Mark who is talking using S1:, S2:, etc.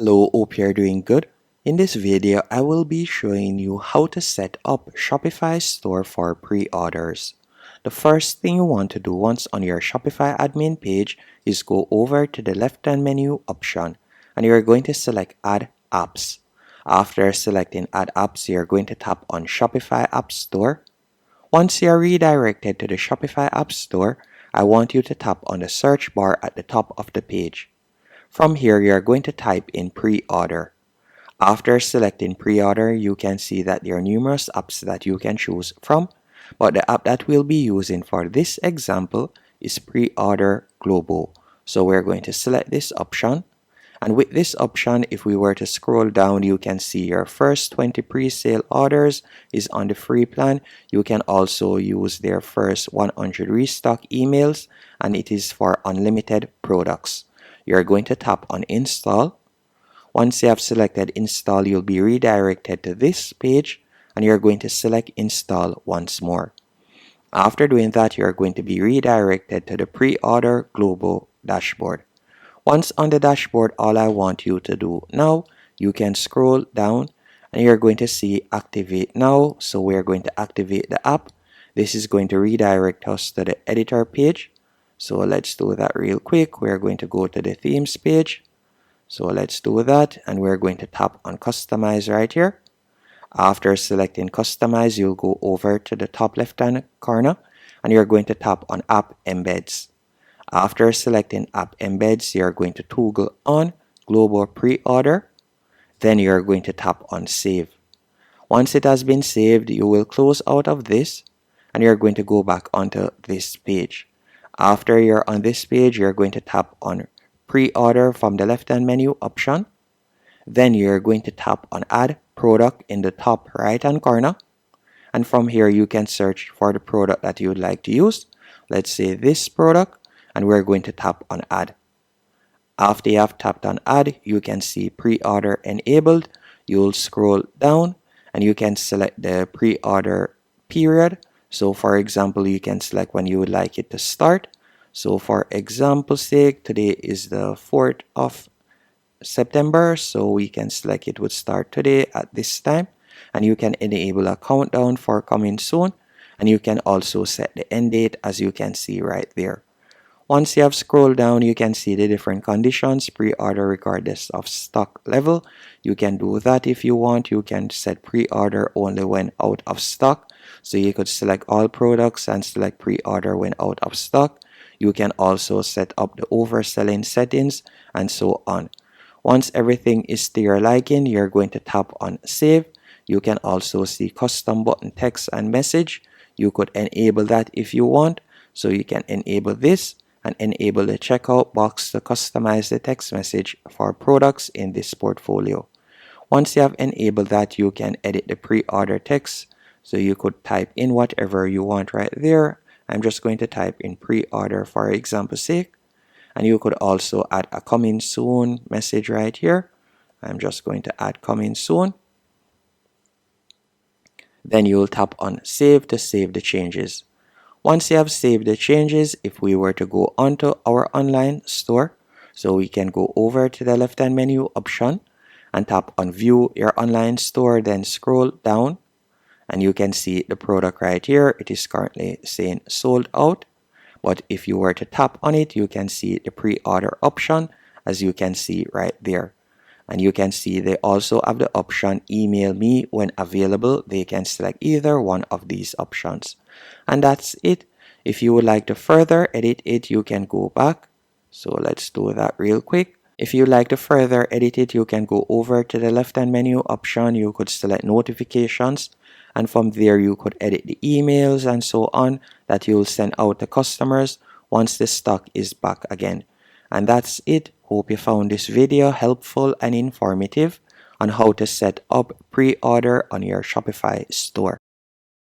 S1: Hello, hope you're doing good. In this video, I will be showing you how to set up Shopify store for pre-orders. The first thing you want to do once on your Shopify admin page is go over to the left-hand menu option and you're going to select Add Apps. After selecting Add Apps, you're going to tap on Shopify App Store. Once you're redirected to the Shopify App Store, I want you to tap on the search bar at the top of the page. From here, you're going to type in pre-order. After selecting pre-order, you can see that there are numerous apps that you can choose from, but the app that we'll be using for this example is Pre-Order Global. So we're going to select this option. And with this option, if we were to scroll down, you can see your first 20 pre-sale orders is on the free plan. You can also use their first 100 restock emails, and it is for unlimited products. You're going to tap on install. Once you have selected install, you'll be redirected to this page and you're going to select install once more. After doing that, you're going to be redirected to the pre-order global dashboard. Once on the dashboard, all I want you to do now, you can scroll down and you're going to see activate now. So we're going to activate the app. This is going to redirect us to the editor page. So let's do that real quick. We're going to go to the themes page. So let's do that and we're going to tap on customize right here. After selecting customize, you'll go over to the top left hand corner and you're going to tap on app embeds. After selecting app embeds, you're going to toggle on global pre-order. Then you're going to tap on save. Once it has been saved, you will close out of this and you're going to go back onto this page. After you're on this page, you're going to tap on pre-order from the left-hand menu option. Then you're going to tap on add product in the top right-hand corner. And from here, you can search for the product that you would like to use. Let's say this product, and we're going to tap on add. After you have tapped on add, you can see pre-order enabled. You'll scroll down and you can select the pre-order period. So for example, you can select when you would like it to start. So for example's sake, today is the 4th of September. So we can select it would start today at this time. And you can enable a countdown for coming soon. And you can also set the end date as you can see right there. Once you have scrolled down, you can see the different conditions, pre-order regardless of stock level. You can do that if you want. You can set pre-order only when out of stock. So you could select all products and select pre-order when out of stock. You can also set up the overselling settings and so on. Once everything is to your liking, you're going to tap on save. You can also see custom button text and message. You could enable that if you want. So you can enable this and enable the checkout box to customize the text message for products in this portfolio. Once you have enabled that, you can edit the pre-order text. So you could type in whatever you want right there. I'm just going to type in pre-order for example's sake. And you could also add a coming soon message right here. I'm just going to add coming soon. Then you'll tap on save to save the changes. Once you have saved the changes, if we were to go onto our online store, so we can go over to the left-hand menu option and tap on view your online store, then scroll down and you can see the product right here. It is currently saying sold out. But if you were to tap on it, you can see the pre-order option as you can see right there. And you can see they also have the option email me when available. They can select either one of these options. And that's it. If you would like to further edit it, you can go back. So let's do that real quick. If you like to further edit it, you can go over to the left-hand menu option. You could select notifications. And from there, you could edit the emails and so on that you'll send out to customers once the stock is back again. And that's it. Hope you found this video helpful and informative on how to set up pre-order on your Shopify store.